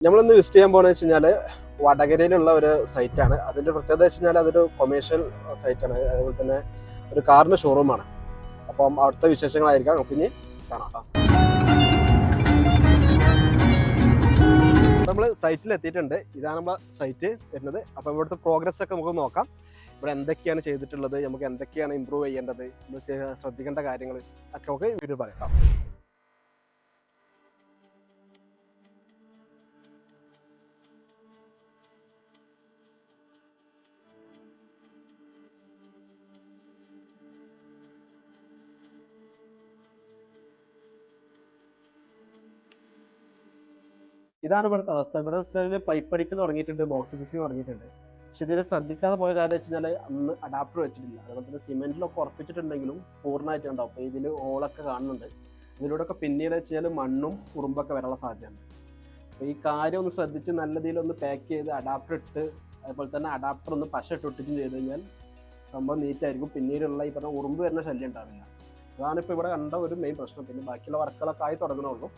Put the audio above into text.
നമ്മളിന്ന് വിസിറ്റ് ചെയ്യാൻ പോകുന്നത് വെച്ച് കഴിഞ്ഞാൽ വടകരയിലുള്ള ഒരു സൈറ്റാണ്. അതിൻ്റെ പ്രത്യേകത വെച്ച് കഴിഞ്ഞാൽ അതൊരു കൊമേഴ്ഷ്യൽ സൈറ്റാണ്, അതുപോലെ തന്നെ ഒരു കാറിൻ്റെ ഷോറൂമാണ്. അപ്പം അവിടുത്തെ വിശേഷങ്ങളായിരിക്കാം നമുക്ക് ഇനി കാണാം. നമ്മൾ സൈറ്റിൽ എത്തിയിട്ടുണ്ട്. ഇതാണ് നമ്മുടെ സൈറ്റ് വരുന്നത്. അപ്പോൾ ഇവിടുത്തെ പ്രോഗ്രസ് ഒക്കെ നമുക്ക് നോക്കാം. ഇവിടെ എന്തൊക്കെയാണ് ചെയ്തിട്ടുള്ളത്, നമുക്ക് എന്തൊക്കെയാണ് ഇമ്പ്രൂവ് ചെയ്യേണ്ടത്, ശ്രദ്ധിക്കേണ്ട കാര്യങ്ങൾ ഒക്കെ നമുക്ക് വീഡിയോ പറയാം. ഇതാണ് ഇവിടുത്തെ അവസ്ഥ. ഇവിടെ പൈപ്പ് അടിക്ക് തുടങ്ങിയിട്ടുണ്ട്, ബോക്സ് ഫിക്സിങ് തുടങ്ങിയിട്ടുണ്ട്. പക്ഷെ ഇതിൽ ശ്രദ്ധിക്കാതെ പോയ കാര്യം വെച്ച് കഴിഞ്ഞാൽ അന്ന് അഡാപ്റ്റർ വെച്ചിട്ടില്ല. അതുപോലെ തന്നെ സിമെന്റിലൊക്കെ ഉറപ്പിച്ചിട്ടുണ്ടെങ്കിലും പൂർണ്ണമായിട്ട് ഉണ്ടാവും. അപ്പോൾ ഇതിൽ ഹോളൊക്കെ കാണുന്നുണ്ട്. ഇതിലൂടെയൊക്കെ പിന്നീട് വെച്ച് കഴിഞ്ഞാൽ മണ്ണും ഉറുമ്പൊക്കെ വരാനുള്ള സാധ്യതയുണ്ട്. അപ്പോൾ ഈ കാര്യം ഒന്ന് ശ്രദ്ധിച്ച് നല്ല രീതിയിലൊന്ന് പാക്ക് ചെയ്ത് അഡാപ്റ്റർ ഇട്ട്, അതുപോലെ തന്നെ അഡാപ്റ്റർ ഒന്ന് പശ ഇട്ടൊട്ടിച്ചും ചെയ്ത് കഴിഞ്ഞാൽ സംഭവം നീറ്റായിരിക്കും. പിന്നീടുള്ള ഈ പറഞ്ഞ ഉറുമ്പ് വരുന്ന ശല്യം ഉണ്ടാവില്ല. അതാണ് ഇപ്പോൾ ഇവിടെ കണ്ട ഒരു മെയിൻ പ്രശ്നം. പിന്നെ ബാക്കിയുള്ള വർക്കുകളൊക്കെ ആയി തുടങ്ങണുള്ളൂ.